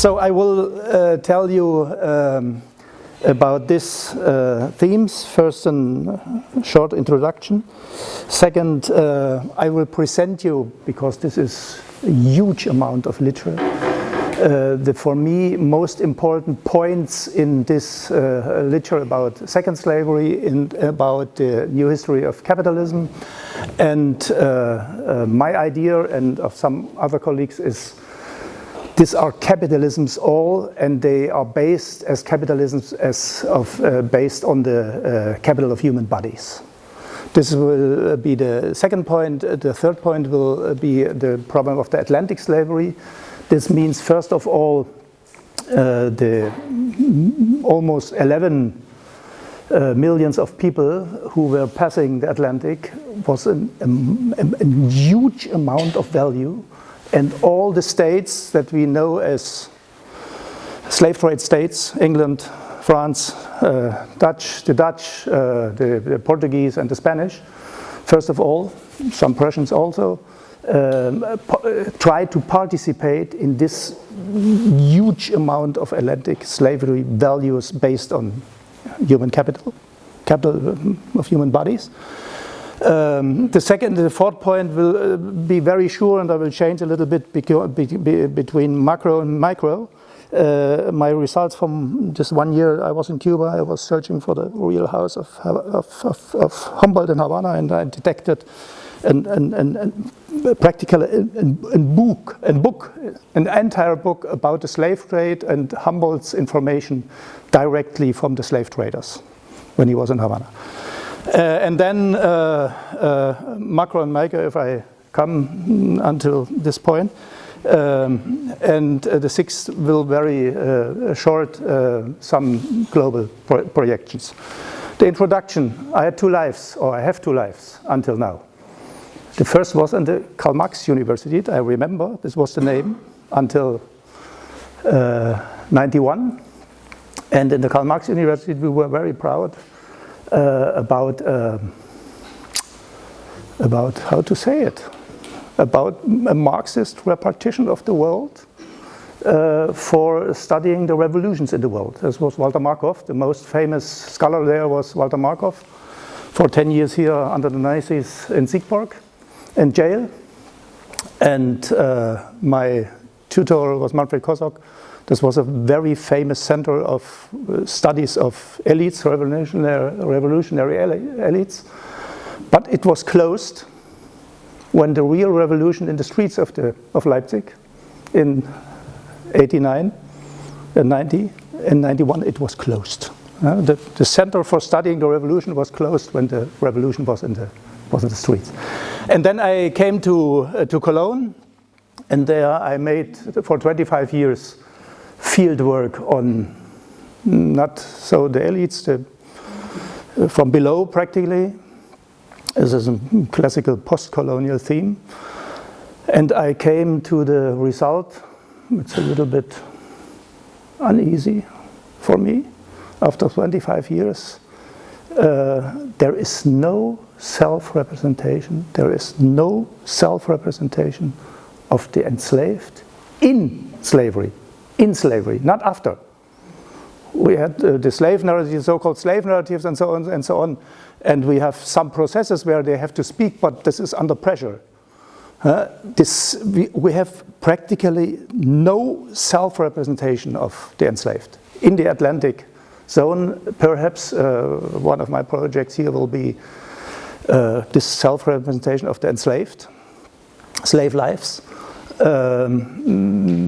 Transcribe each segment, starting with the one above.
So I will tell you about these themes. First, a short introduction. Second, I will present you, because this is a huge amount of literature, the, for me, most important points in this literature about second slavery, about the new history of capitalism. And my idea, and of some other colleagues, is these are capitalisms all, and they are based as capitalisms based on the capital of human bodies. This will be the second point. The third point will be the problem of the Atlantic slavery. This means, first of all, the almost 11 millions of people who were passing the Atlantic was a huge amount of value. And all the states that we know as slave trade states, England, France, the Dutch, the Portuguese and the Spanish, first of all, some Prussians also, try to participate in this huge amount of Atlantic slavery values based on human capital of human bodies. The fourth point will be very sure, and I will change a little bit between macro and micro. My results from just 1 year I was in Cuba, I was searching for the real house of Humboldt in Havana, and I detected an entire book about the slave trade and Humboldt's information directly from the slave traders when he was in Havana. And then macro and micro, if I come until this point. And the sixth will very short some global projections. The introduction, I had 2 lives, or I have 2 lives until now. The first was in the Karl Marx University, I remember, this was the name, until 91. And in the Karl Marx University we were very proud about how to say it, about a Marxist repartition of the world for studying the revolutions in the world. This was Walter Markov, the most famous scholar there was Walter Markov, for 10 years here under the Nazis in Siegburg, in jail. And my tutor was Manfred Kosok. This was a very famous center of studies of elites, revolutionary elites. But it was closed when the real revolution in the streets of Leipzig in 89 and 90 and 91, it was closed. The center for studying the revolution was closed when the revolution was in the streets. And then I came to Cologne, and there I made for 25 years field work on not so the elites, from below practically. This is a classical post-colonial theme. And I came to the result, it's a little bit uneasy for me, after 25 years, there is no self-representation, of the enslaved in slavery. In slavery, not after. We had the slave narratives, so-called slave narratives, and so on and so on. And we have some processes where they have to speak, but this is under pressure. We have practically no self-representation of the enslaved. In the Atlantic zone, perhaps one of my projects here will be this self-representation of the enslaved, slave lives.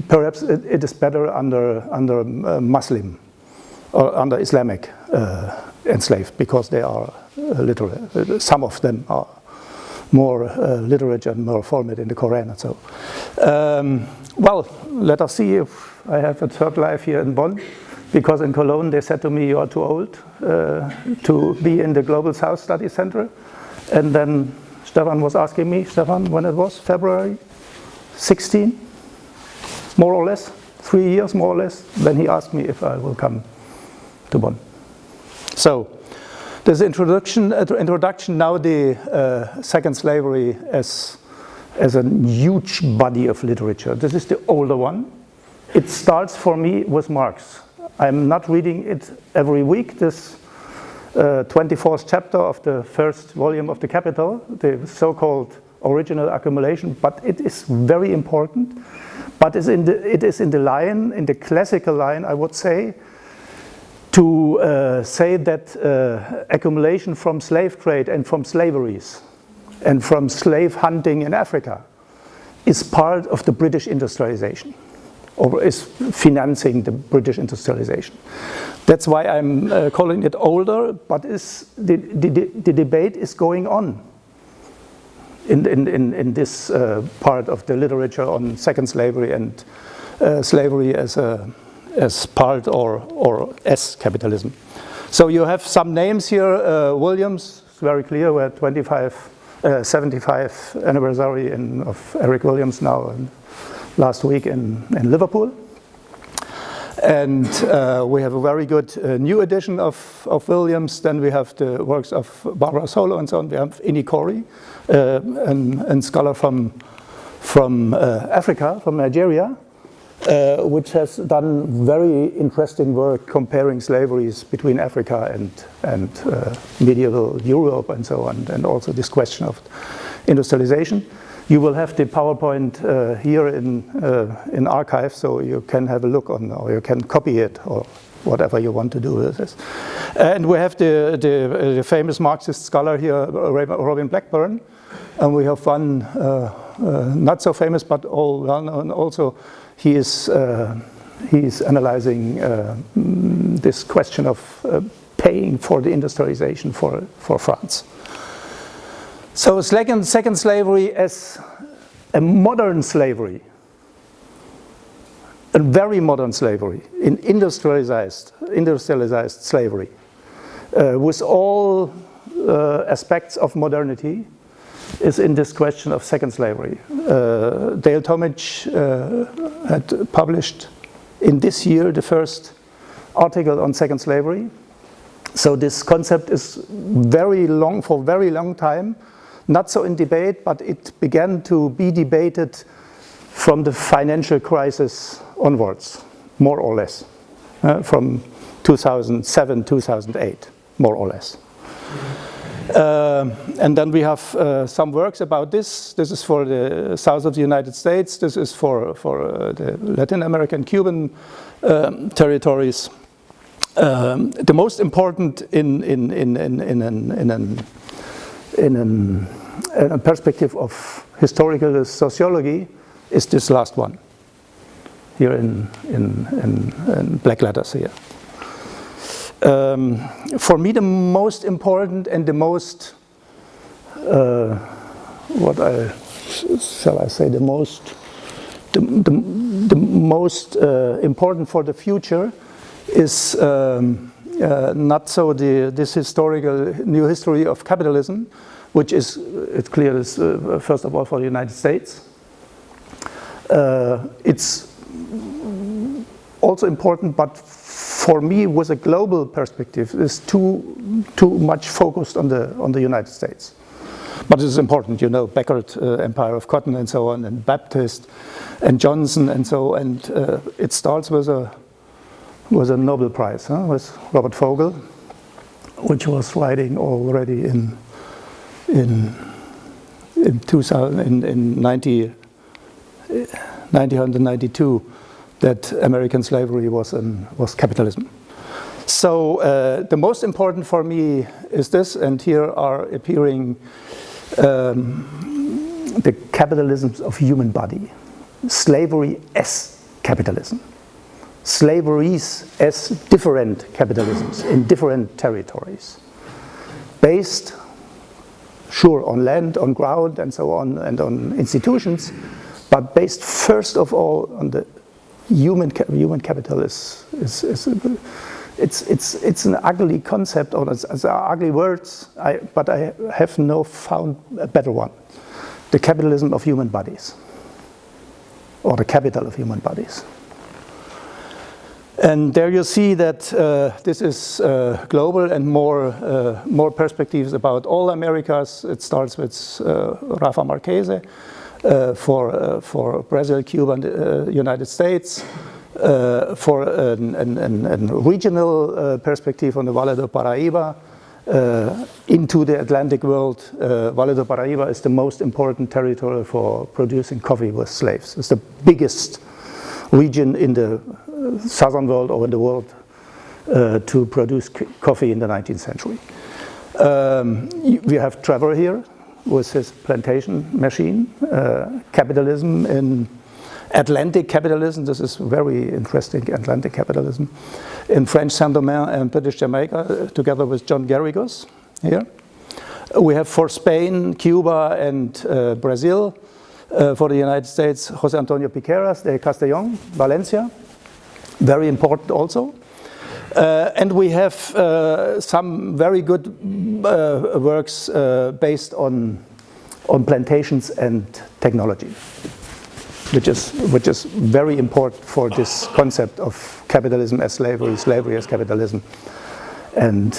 Perhaps it is better under Muslim or under Islamic enslaved, because they are literate. Some of them are more literate and more formed in the Quran and so. Well, let us see if I have a third life here in Bonn, because in Cologne they said to me, you are too old to be in the Global South Study Center. And then Stefan was asking me, when it was, February 16, more or less, 3 years more or less, then he asked me if I will come to Bonn. So, this introduction, now the second slavery as a huge body of literature. This is the older one. it starts for me with Marx. I'm not reading it every week, this 24th chapter of the first volume of the Capital, the so-called original accumulation, but it is very important. But it is in the line, in the classical line, I would say, to say that accumulation from slave trade and from slaveries and from slave hunting in Africa is part of the British industrialization, or is financing the British industrialization. That's why I'm calling it older, but the debate is going on in this part of the literature on second slavery and slavery as part or as capitalism. So you have some names here. Williams, it's very clear, we're 75 anniversary of Eric Williams now last week in Liverpool. And we have a very good new edition of Williams. Then we have the works of Barbara Solo and so on. We have Ini Corey, a scholar from Africa, from Nigeria, which has done very interesting work comparing slaveries between Africa and medieval Europe and so on, and also this question of industrialization. You will have the PowerPoint here in archive, so you can have a look on, or you can copy it, or whatever you want to do with this. And we have the famous Marxist scholar here, Robin Blackburn, and we have one not so famous, but all well-known also. He is analyzing this question of paying for the industrialization for France. So second slavery as a modern slavery, a very modern slavery, in industrialized slavery, with all aspects of modernity, is in this question of second slavery. Dale Talmage had published in this year the first article on second slavery. So this concept is very long, for a very long time, not so in debate, but it began to be debated from the financial crisis onwards, more or less, from 2007, 2008, more or less. And then we have some works about this. This is for the south of the United States. This is for the Latin American, Cuban territories. The most important in a perspective of historical sociology is this last one here in black letters here. For me, the most important and the most the most important for the future is not so this historical new history of capitalism, which is, it's clear, is first of all for the United States. It's also important, but for me, with a global perspective, is too much focused on the United States. But it is important, you know, Beckett, Empire of Cotton, and so on, and Baptist, and Johnson, and so. And it starts with a Nobel Prize, with Robert Vogel, which was writing already in 1992 that American slavery was capitalism. So the most important for me is this, and here are appearing the capitalisms of human body. Slavery as capitalism. Slaveries as different capitalisms in different territories. Based, sure, on land, on ground, and so on, and on institutions, but based first of all on the human capital it's an ugly concept, or it's ugly words, but I have found a better one. The capitalism of human bodies, or the capital of human bodies. And there you see that this is global and more perspectives about all Americas. It starts with Rafa Marquese for Brazil, Cuba, and the United States. for a regional perspective on the Valle do Paraíba into the Atlantic world. Valle do Paraíba is the most important territory for producing coffee with slaves. It's the biggest region in the southern world or in the world to produce coffee in the 19th century. We have Trevor here with his plantation machine, capitalism in Atlantic capitalism. This is very interesting, Atlantic capitalism in French Saint-Domingue and British Jamaica, together with John Garrigos here. We have for Spain, Cuba and Brazil. For the United States, José Antonio Piqueras de Castellón, Valencia, very important also. And we have some very good works based on plantations and technology, which is very important for this concept of capitalism as slavery, slavery as capitalism, and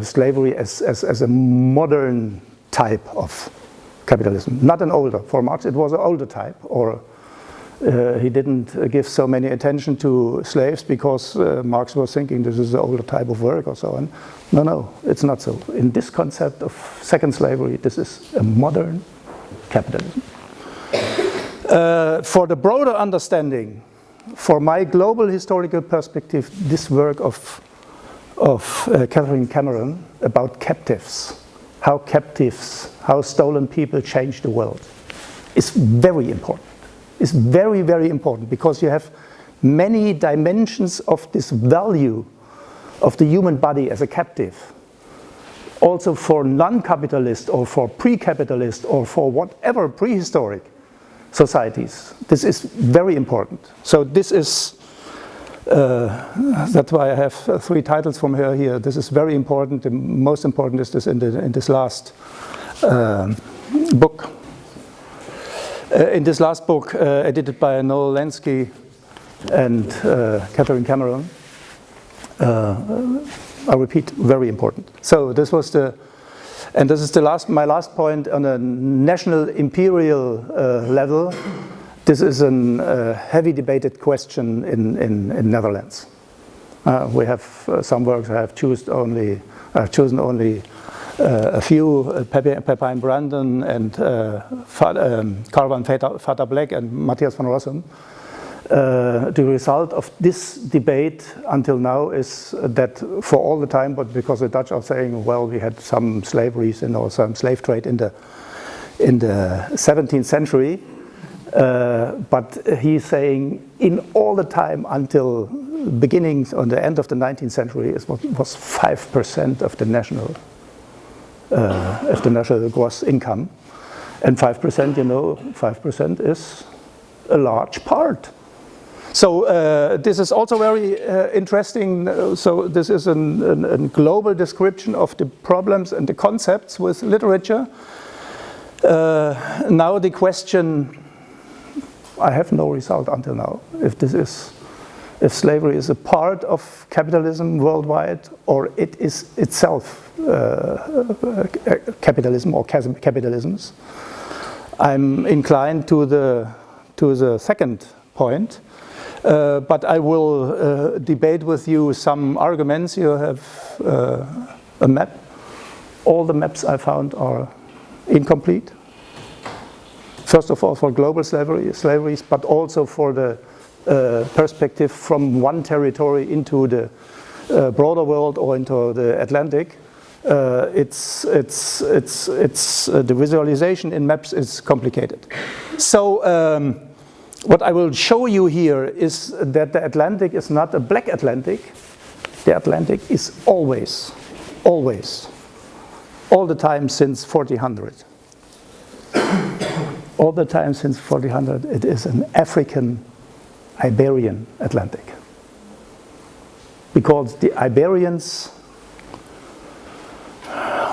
slavery as a modern type of capitalism, not an older. For Marx it was an older type, or he didn't give so many attention to slaves because Marx was thinking this is an older type of work or so on. No, it's not so. In this concept of second slavery, this is a modern capitalism. For the broader understanding, for my global historical perspective, this work of Catherine Cameron about captives, how stolen people change the world, is very important. It's very, very important because you have many dimensions of this value of the human body as a captive. Also for non-capitalist or for pre-capitalist or for whatever prehistoric societies, this is very important. So this is, that's why I have 3 titles from her here. This is very important. The most important is this in this last book. In this last book, edited by Noel Lansky and Catherine Cameron, I repeat, very important. So this was and this is my last point on a national imperial level. This is a heavy debated question in Netherlands. We have some works. I've chosen only a few, Pepijn Brandon and Carvan Fata Black and Matthias van Rossum. The result of this debate until now is that for all the time, but because the Dutch are saying, well, we had some slaveries and also some slave trade in the 17th century, but he's saying in all the time until beginnings on the end of the 19th century, it was 5% of the national gross income, and 5%, 5% is a large part. So this is also very interesting. So this is a global description of the problems and the concepts with literature. Now the question, I have no result until now, if slavery is a part of capitalism worldwide, or it is itself capitalism or capitalisms. I'm inclined to the second point, but I will debate with you some arguments. You have a map. All the maps I found are incomplete. First of all, for global slaveries, but also for the perspective from one territory into the broader world or into the Atlantic. The visualization in maps is complicated. So what I will show you here is that the Atlantic is not a black Atlantic. The Atlantic is always, all the time since 1400. All the time since 1400, it is an African Iberian Atlantic. Because the Iberians,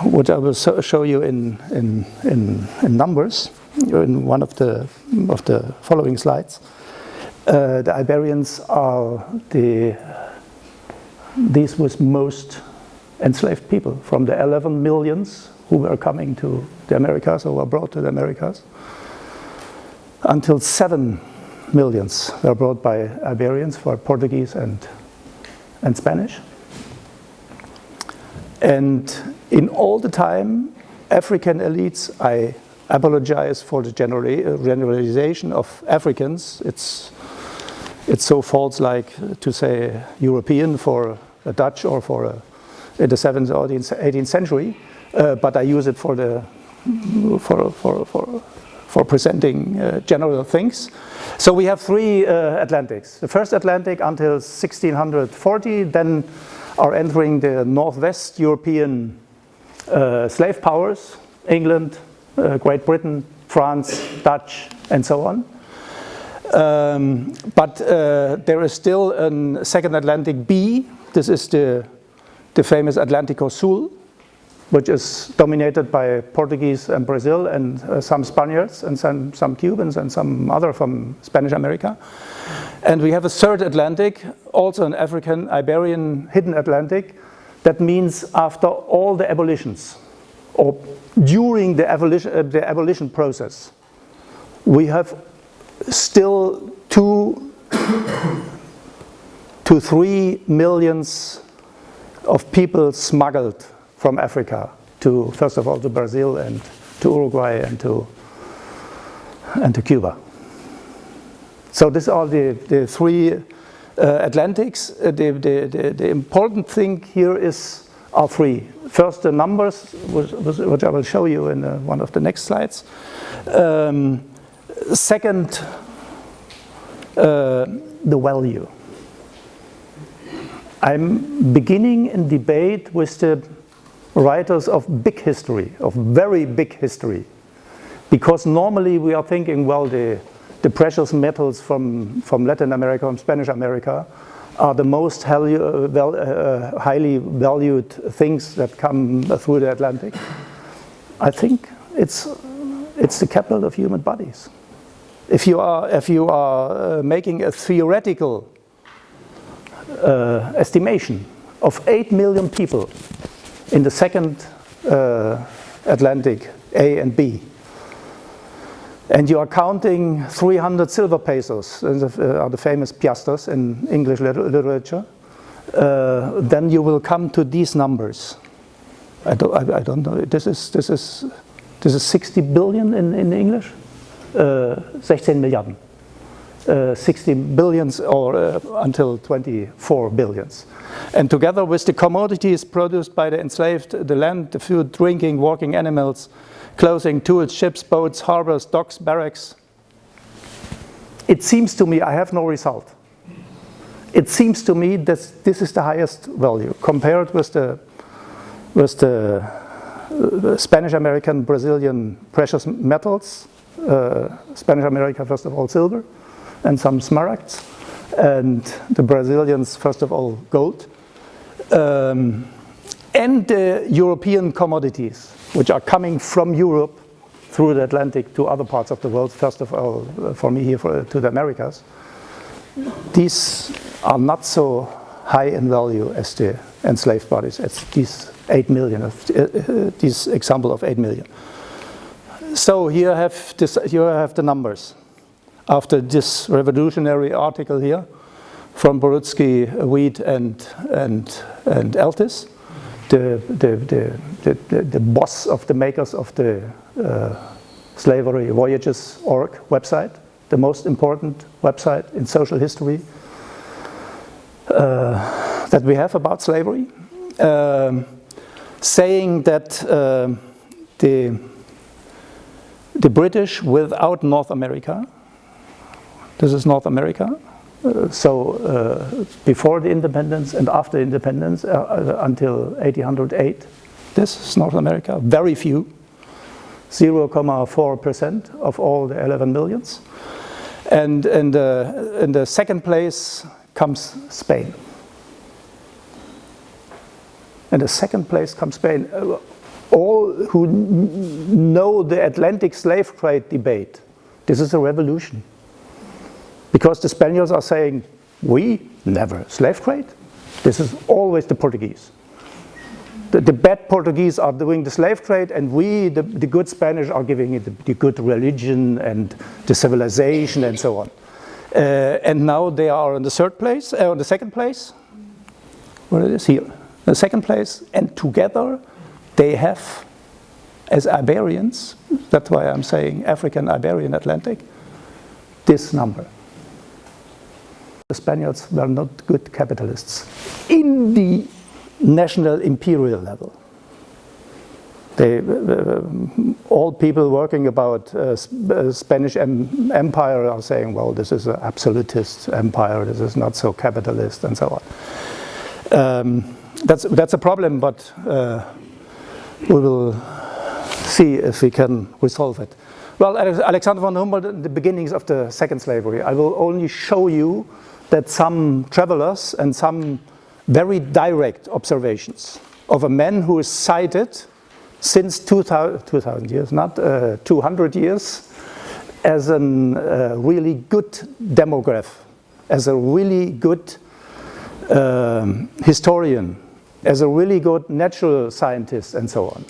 which I will show you in numbers, in one of the following slides, the Iberians are these was most enslaved people from the 11 millions who were coming to the Americas or were brought to the Americas, until 7 millions were brought by Iberians for Portuguese and Spanish. And in all the time, African elites, I apologize for the generalization of Africans. It's so false like to say European for a Dutch or for in the 7th or 18th century, but I use it for presenting general things. So we have three Atlantics. The first Atlantic until 1640, then are entering the northwest European slave powers, England, Great Britain, France, Dutch, and so on. But there is still a second Atlantic B. This is the famous Atlántico Sul, which is dominated by Portuguese and Brazil and some Spaniards and some Cubans and some other from Spanish America. And we have a third Atlantic, also an African, Iberian, hidden Atlantic. That means after all the abolitions, or during the abolition process, we have still 2 to 3 millions of people smuggled from Africa to, first of all, to Brazil and to Uruguay and to Cuba. So these are the three Atlantics. The important thing here are three. First, the numbers, which I will show you in one of the next slides. Second, the value. I'm beginning in debate with the writers of big history, of very big history, because normally we are thinking, well, the precious metals from Latin America, from Spanish America, are the most highly valued things that come through the Atlantic. I think it's the capital of human bodies. If you are making a theoretical estimation of 8 million people in the second Atlantic, A and B, and you are counting 300 silver pesos, are the famous piastres in English literature, then you will come to these numbers. I don't know. This is 60 billion in English. 16 milliarden. 60 billions or until 24 billions. And together with the commodities produced by the enslaved, the land, the food, drinking, walking animals, clothing, tools, ships, boats, harbors, docks, barracks. It seems to me, I have no result. It seems to me that this is the highest value compared with the Spanish American, Brazilian precious metals. Spanish America, first of all, silver and some smaragds, and the Brazilians, first of all, gold, and the European commodities, which are coming from Europe through the Atlantic to other parts of the world, first of all, for me here, to the Americas. These are not so high in value as the enslaved bodies, as these 8 million, this example of 8 million. So here you have the numbers. After this revolutionary article here from Borutsky, Weed, and Eltis, the boss of the makers of the Slavery Voyages.org website, the most important website in social history that we have about slavery, saying that the British without North America, this is North America, before the independence and after independence until 1808, this is North America, very few, 0.4% of all the 11 millions. And in the second place comes Spain. In the second place comes Spain. All who know the Atlantic slave trade debate, this is a revolution. Because the Spaniards are saying, we never slave trade. This is always the Portuguese. The bad Portuguese are doing the slave trade, and we, the good Spanish, are giving it the good religion and the civilization and so on. And now they are on the third place, on the second place. Where it is here, the second place, and together they have, as Iberians, that's why I'm saying African, Iberian, Atlantic, this number. The Spaniards were not good capitalists in the national imperial level. They, all people working about Spanish empire are saying, well, this is an absolutist empire, this is not so capitalist, and so on. That's a problem, but we will see if we can resolve it. Well, Alexander von Humboldt, the beginnings of the second slavery, I will only show you that some travelers and some very direct observations of a man who is cited since 2000 years, not 200 years, as a really good demograph, as a really good historian, as a really good natural scientist, and so on.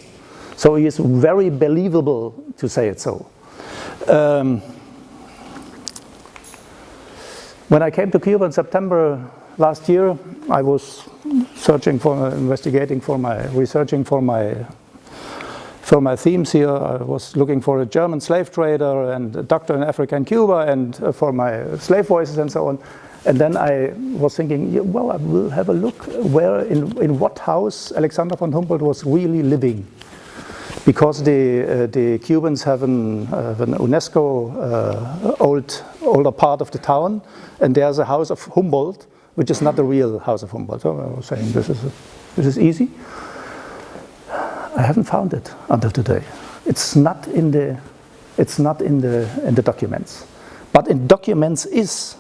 So he is very believable, to say it so. When I came to Cuba in September last year, I was researching for my themes here. I was looking for a German slave trader and a doctor in Africa and Cuba, and for my slave voices and so on. And then I was thinking, yeah, well, I will have a look where, in what house Alexander von Humboldt was really living. Because the Cubans have an UNESCO older part of the town, and there's a house of Humboldt, which is not the real house of Humboldt. So I was saying, this is easy. I haven't found it until today. It's not in the documents, but in documents is.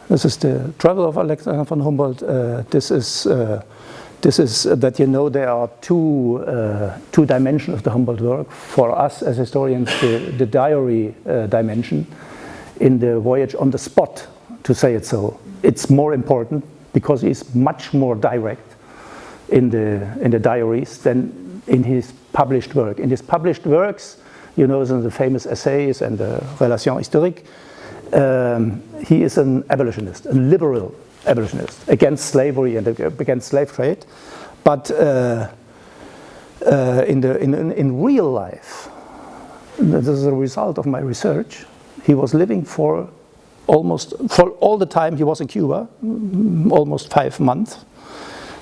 This is the travel of Alexander von Humboldt. This is that, you know, there are two dimensions of the Humboldt work. For us as historians, the diary dimension in the voyage on the spot, to say it so, it's more important because he's much more direct in the diaries than in his published work. In his published works, you know, the famous essays and the Relations historiques, he is an abolitionist, a liberal abolitionist, against slavery and against slave trade. But in real life, this is a result of my research, he was living for all the time he was in Cuba, almost 5 months.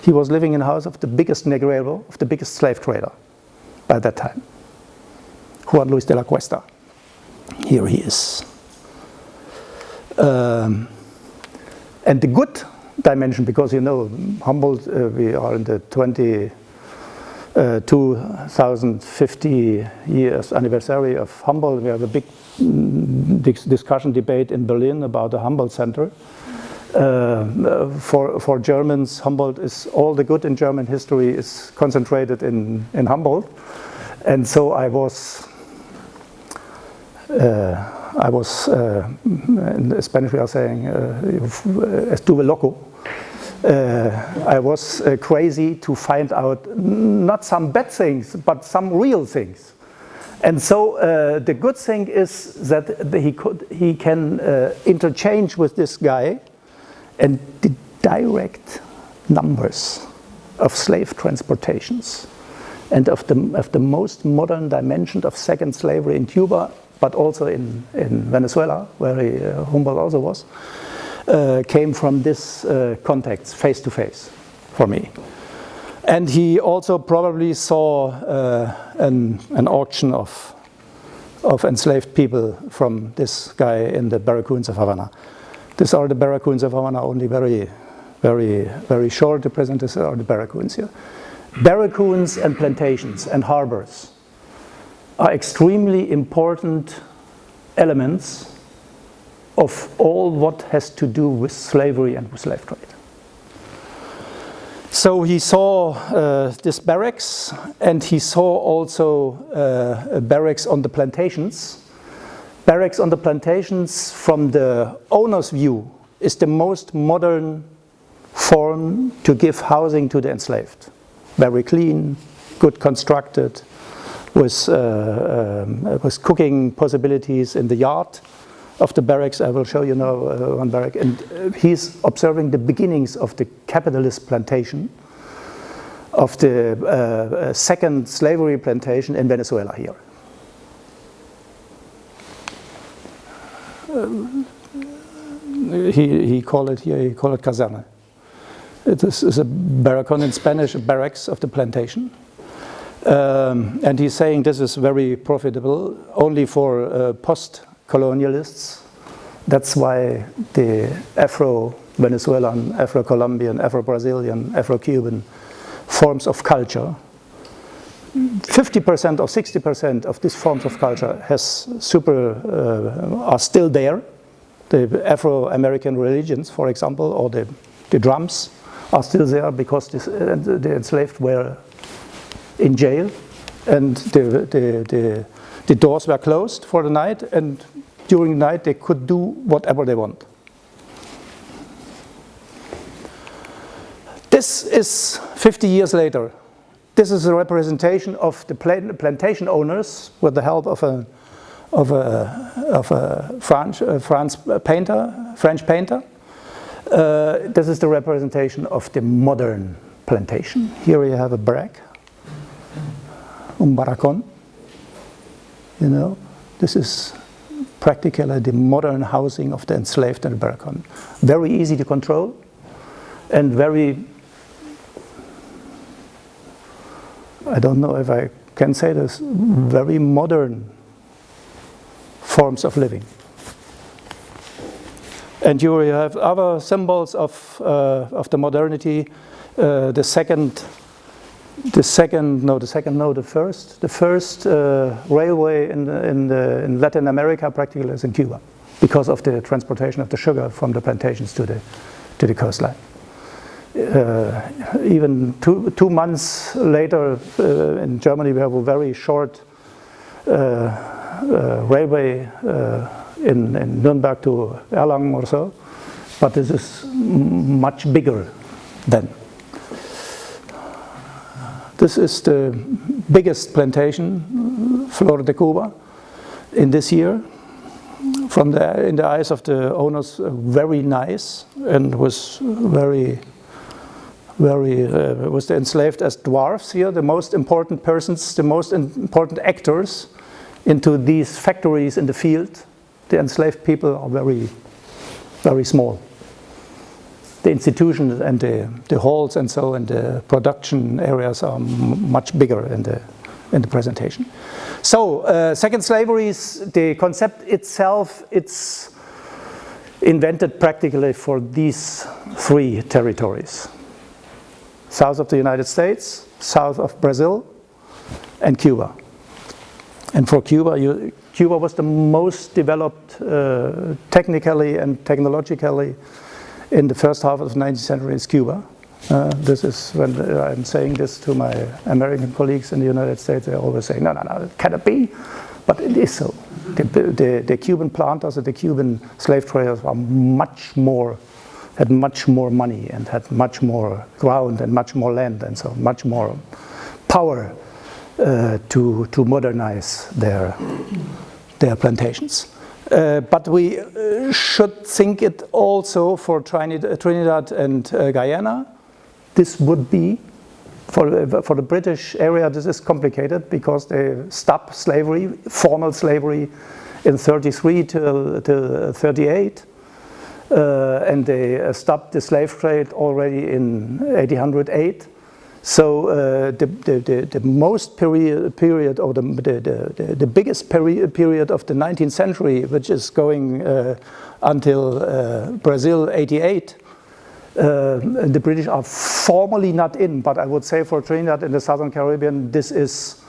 He was living in the house of the biggest negrero, of the biggest slave trader by that time, Juan Luis de la Cuesta. Here he is. And the good dimension, because, you know, Humboldt, we are in the 2050 years anniversary of Humboldt. We have a big discussion debate in Berlin about the Humboldt Center. For Germans, Humboldt is all the good in German history is concentrated in Humboldt, and so I was in Spanish we are saying estuve loco. I was crazy to find out not some bad things, but some real things. And so the good thing is that he can interchange with this guy, and the direct numbers of slave transportations and of the most modern dimension of second slavery in Cuba, but also in Venezuela, where Humboldt also was, came from this contacts, face to face, for me. And he also probably saw an auction of enslaved people from this guy in the barracoons of Havana. These are the barracoons of Havana, only very, very, very short. The present are the barracoons here. Barracoons and plantations and harbors are extremely important elements of all what has to do with slavery and with slave trade. So he saw this barracks, and he saw also barracks on the plantations. Barracks on the plantations, from the owner's view, is the most modern form to give housing to the enslaved. Very clean, good constructed, with cooking possibilities in the yard, of the barracks. I will show you now one barrack. And he's observing the beginnings of the capitalist plantation, of the second slavery plantation in Venezuela here. He called it caserne. It is a barracon in Spanish, barracks of the plantation. And he's saying this is very profitable only for post-colonialists. That's why the Afro-Venezuelan, Afro-Colombian, Afro-Brazilian, Afro-Cuban forms of culture, 50% or 60% of these forms of culture are still there. The Afro-American religions, for example, or the drums are still there because the enslaved were in jail and the doors were closed for the night, and during the night they could do whatever they want. This is 50 years later. This is a representation of the plantation owners with the help of a French painter. This is the representation of the modern plantation. Here we have a barrack, un barracón. You know, this is practically the modern housing of the enslaved in the barracón. Very easy to control and very, I don't know if I can say this, very modern forms of living. And you have other symbols of the modernity. The first railway in Latin America practically is in Cuba, because of the transportation of the sugar from the plantations to the coastline. Even two months later in Germany we have a very short railway in Nuremberg to Erlangen or so, but this is much bigger then. This is the biggest plantation, Flor de Cuba, in this year. In the eyes of the owners, very nice, and was was the enslaved as dwarfs here, the most important persons, the most important actors into these factories in the field. The enslaved people are very, very small. The institutions and the halls and so and the production areas are much bigger in the presentation. So second slaveries, the concept itself, it's invented practically for these three territories: south of the United States, south of Brazil, and Cuba. And for Cuba, Cuba was the most developed technically and technologically in the first half of the 19th century is Cuba. This is when I'm saying this to my American colleagues in the United States, they always say, no, it cannot be, but it is so. The Cuban planters and the Cuban slave traders were had much more money and had much more ground and much more land and so much more power to modernize their plantations. But we should think it also for Trinidad and Guyana. This would be, for the British area, this is complicated because they stopped slavery, formal slavery, in 33 till 38. And they stopped the slave trade already in 1808. So the most period or the biggest period of the 19th century, which is going until Brazil 88, the British are formally not in, but I would say for Trinidad in the Southern Caribbean, this is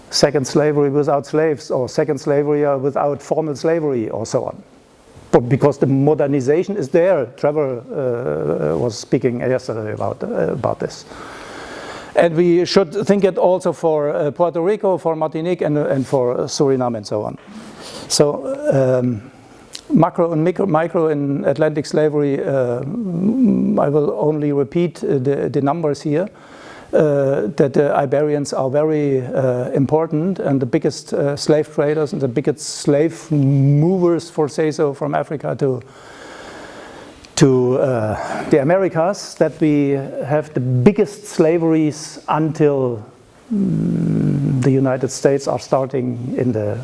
second slavery without slaves, or second slavery without formal slavery, or so on. But because the modernization is there, Trevor was speaking yesterday about this. And we should think it also for Puerto Rico, for Martinique, and for Suriname, and so on. So macro and micro in Atlantic slavery, I will only repeat the numbers here. that the Iberians are very important, and the biggest slave traders and the biggest slave movers, for say so, from Africa to the Americas, that we have the biggest slaveries until the United States are starting in the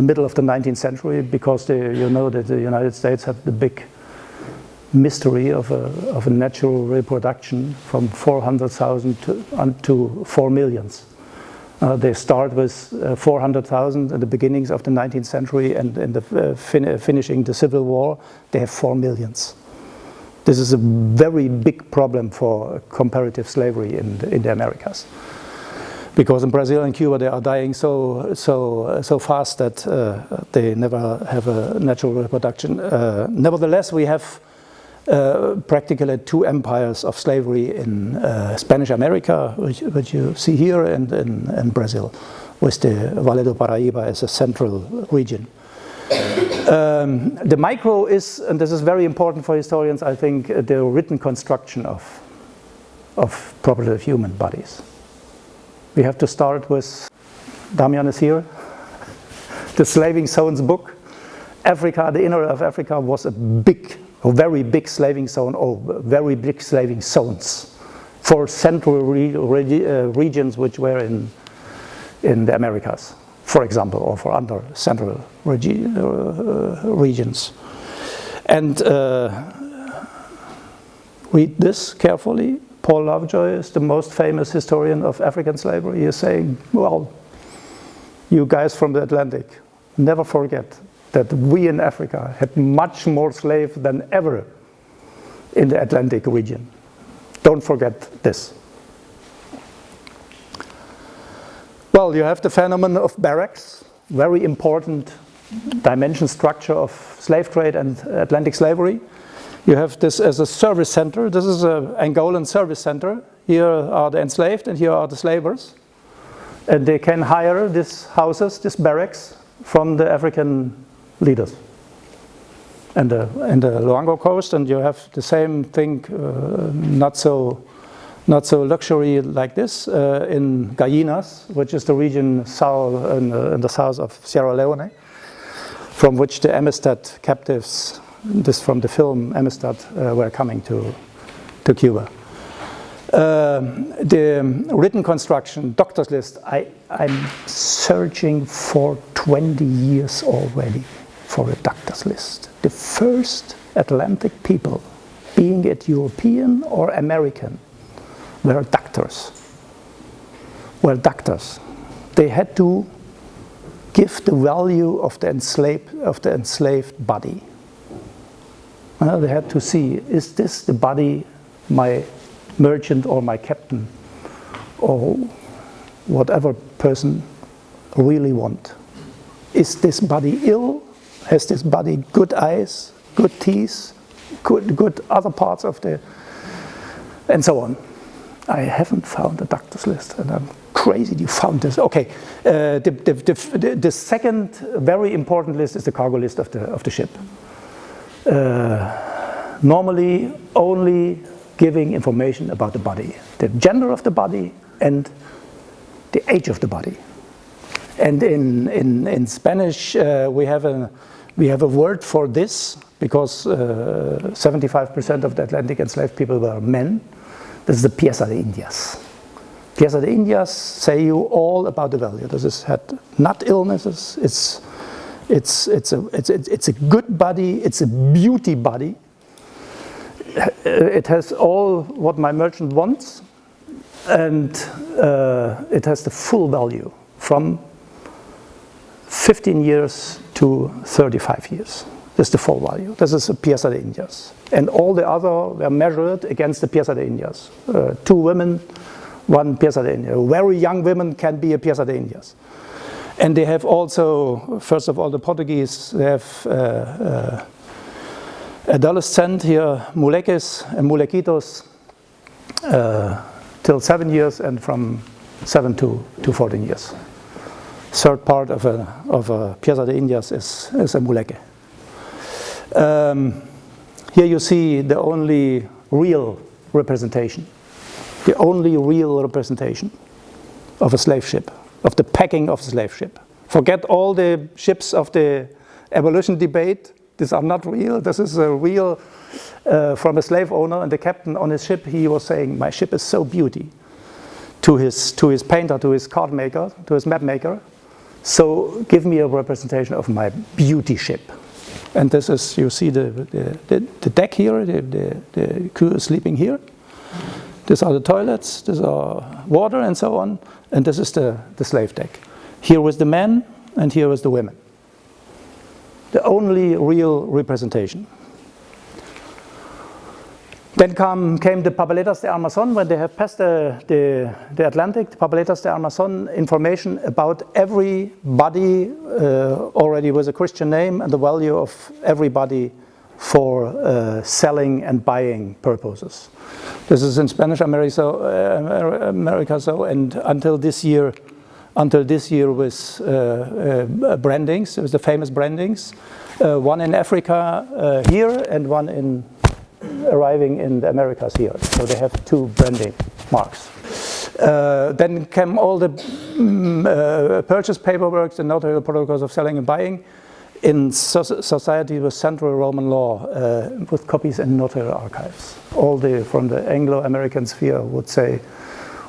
middle of the 19th century, because you know that the United States have the big mystery of a natural reproduction from 400,000 to 4 million. They start with 400,000 at the beginnings of the 19th century, and in the finishing the Civil War, they have 4 million. This is a very big problem for comparative slavery in the Americas. Because in Brazil and Cuba they are dying so fast that they never have a natural reproduction. Nevertheless, we have practically 2 empires of slavery in Spanish America, which you see here, and in Brazil, with the Vale do Paraíba as a central region. The micro is, and this is very important for historians, I think, the written construction of property of human bodies. We have to start with, Damian is here, the Slaving Zones book. Africa, the inner of Africa, was a very big slaving zone, or very big slaving zones for central regions which were in the Americas, for example, or for other central regions. And read this carefully. Paul Lovejoy is the most famous historian of African slavery. He is saying, well, you guys from the Atlantic, never forget that we in Africa had much more slaves than ever in the Atlantic region. Don't forget this. Well, you have the phenomenon of barracks, very important dimension structure of slave trade and Atlantic slavery. You have this as a service center. This is an Angolan service center. Here are the enslaved and here are the slavers. And they can hire these houses, these barracks, from the African leaders. And in the Luango coast, and you have the same thing, not so luxury like this, in Guyanas, which is the region south in the south of Sierra Leone, from which the Amistad captives, this from the film Amistad, were coming to Cuba. The written construction, doctor's list, I'm searching for 20 years already for a doctor's list. The first Atlantic people, being it European or American, were doctors. They had to give the value of the enslaved body. They had to see, is this the body my merchant or my captain or whatever person really want? Is this body ill? Has this body good eyes, good teeth, good other parts of the, and so on. I haven't found a doctor's list, and I'm crazy you found this. Okay, the second very important list is the cargo list of the ship. Normally only giving information about the body, the gender of the body and the age of the body. And in Spanish we have a word for this, because 75% of the Atlantic enslaved people were men. This is the pieza de Indias. Pieza de Indias say you all about the value. This is had not illnesses. It's a good body. It's a beauty body. It has all what my merchant wants, and it has the full value from 15 years to 35 years. This is the full value. This is a pieza de Indias. And all the other were measured against the pieza de Indias. 2 women, 1 pieza de Indias. Very young women can be a pieza de Indias. And they have also, first of all, the Portuguese, they have adolescent here, muleques and mulequitos, till 7 years, and from 7 to 14 years. Third part of a pieza de Indias is a muleque. Here you see the only real representation the only real representation of a slave ship, of the packing of a slave ship. Forget all the ships of the abolition debate. These are not real. This is a real, from a slave owner, and the captain on his ship, he was saying, my ship is so beauty, to his painter, to his card maker, to his map maker. So give me a representation of my beauty ship. And this is, you see the deck here, the crew is sleeping here. These are the toilets, these are water and so on. And this is the slave deck. Here was the men and here was the women. The only real representation. Then came the Papeletas de Armazon. When they have passed the Atlantic, the Papeletas de Armazon, information about everybody already with a Christian name and the value of everybody for selling and buying purposes. This is in Spanish America, so, and until this year with brandings, it was the famous brandings, one in Africa here and one arriving in the Americas here. So they have two branding marks. Then came all the purchase paperwork, the notarial protocols of selling and buying in society with central Roman law, with copies in notarial archives. All from the Anglo-American sphere would say,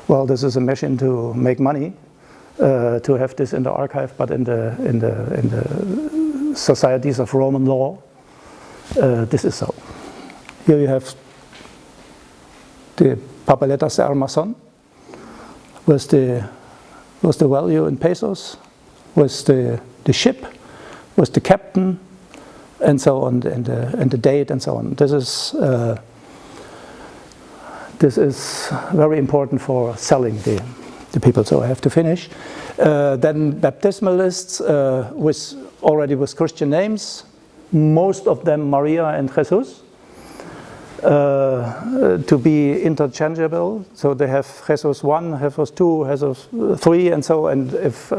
well, this is a machine to make money, to have this in the archive, but in the societies of Roman law, this is so. Here you have the Papeletas de Armazon, with the value in pesos, with the ship, with the captain, and so on, and the date, and so on. This is very important for selling the people. So I have to finish. Then baptismal lists with Christian names, most of them Maria and Jesus. To be interchangeable, so they have Jesus 1, Jesus 2, Jesus 3, and so. And if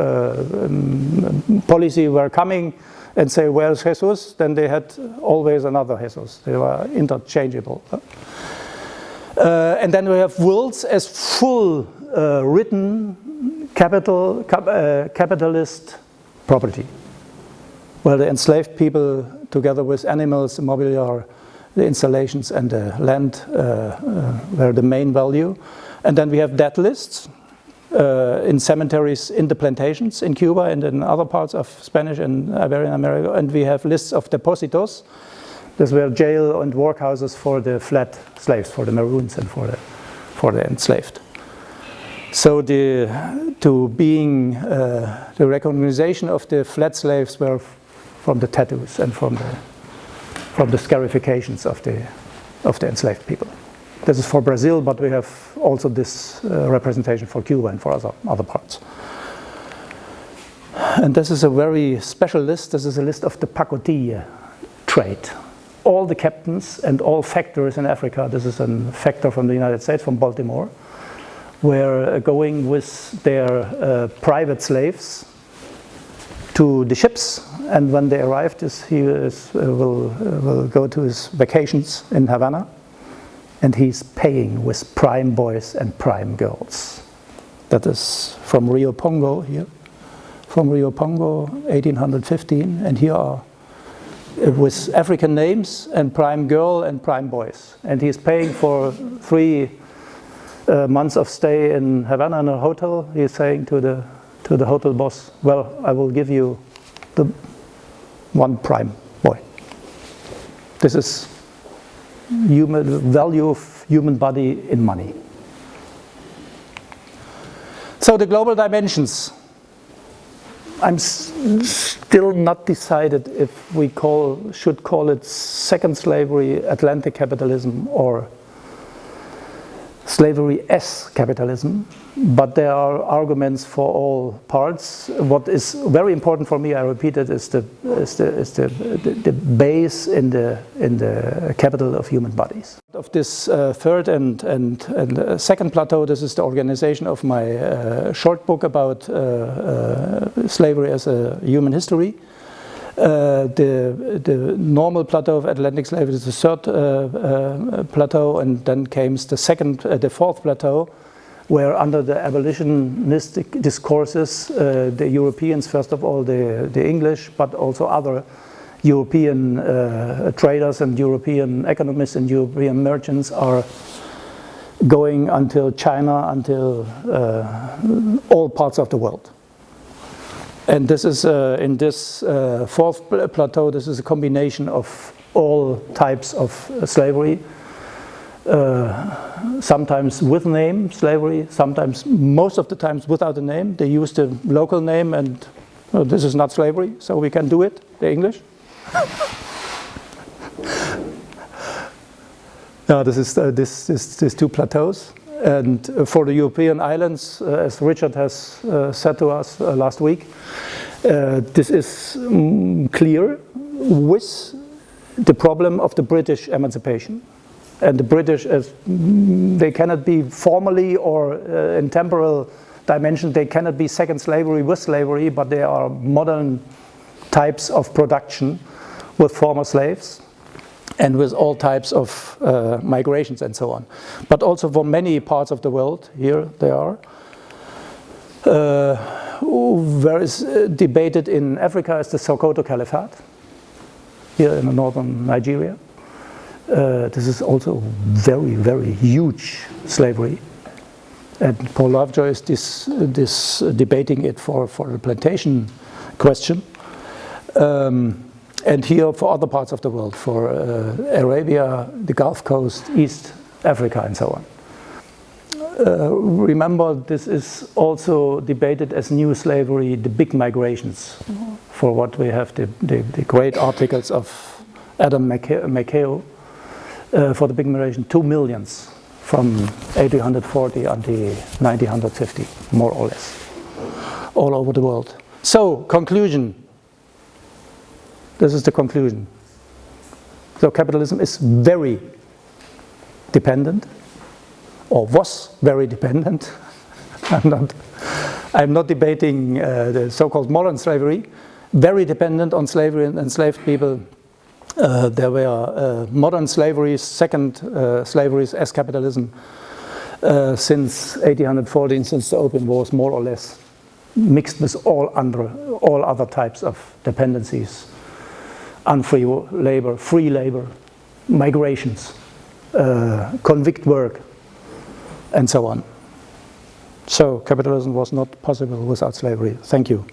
policy were coming and say, where's Jesus? Then they had always another Jesus. They were interchangeable. And then we have wills as full written capitalist property, where the enslaved people, together with animals, mobiliar, the installations and the land were the main value. And then we have death lists in cemeteries in the plantations in Cuba and in other parts of Spanish and Iberian America. And we have lists of depositos. These were jail and workhouses for the fled slaves, for the maroons and for the enslaved. So the recognition of the fled slaves were from the tattoos and from the scarifications of the enslaved people. This is for Brazil, but we have also this representation for Cuba and for other parts. And this is a very special list. This is a list of the pacotilla trade. All the captains and all factors in Africa, this is a factor from the United States, from Baltimore, were going with their private slaves to the ships, and when they arrived, he will go to his vacations in Havana, and he's paying with prime boys and prime girls. That is from Rio Pongo here, from Rio Pongo, 1815, and here are with African names and prime girl and prime boys, and he's paying for 3 months of stay in Havana in a hotel. He's saying to the hotel boss, well, I will give you the 1 prime boy. This is value of human body in money. So the global dimensions. I'm still not decided if we should call it second slavery, Atlantic capitalism, or slavery as capitalism, but there are arguments for all parts. What is very important for me, I repeat it, is the base in the capital of human bodies. Of this third and second plateau, this is the organization of my short book about slavery as a human history. The normal plateau of Atlantic slavery is the third plateau, and then came the fourth plateau, where under the abolitionistic discourses, the Europeans, first of all the English, but also other European traders and European economists and European merchants are going until China, until all parts of the world. And this is, in this fourth plateau, this is a combination of all types of slavery, sometimes with name, slavery, sometimes, most of the times without a name. They use the local name and this is not slavery, so we can do it, the English. Now this is these two plateaus. And for the European islands, as Richard has said to us last week, this is clear with the problem of the British emancipation. And the British, they cannot be formally or in temporal dimension, they cannot be second slavery with slavery, but they are modern types of production with former slaves and with all types of migrations and so on. But also for many parts of the world, here they are. Where is debated in Africa is the Sokoto Caliphate, here in the northern Nigeria. This is also very, very huge slavery. And Paul Lovejoy is debating it for the plantation question. And here for other parts of the world, for Arabia, the Gulf Coast, East Africa, and so on. Remember, this is also debated as new slavery, the big migrations, for what we have the great articles of Adam McHale for the big migration, 2 million from 1840 until 1950, more or less, all over the world. So, conclusion. This is the conclusion. So capitalism is very dependent, or was very dependent. I'm not debating the so-called modern slavery. Very dependent on slavery and enslaved people. There were modern slaveries, second slaveries as capitalism since 1814, since the Opium Wars, more or less, mixed with all other types of dependencies. Unfree labor, free labor, migrations, convict work, and so on. So capitalism was not possible without slavery. Thank you.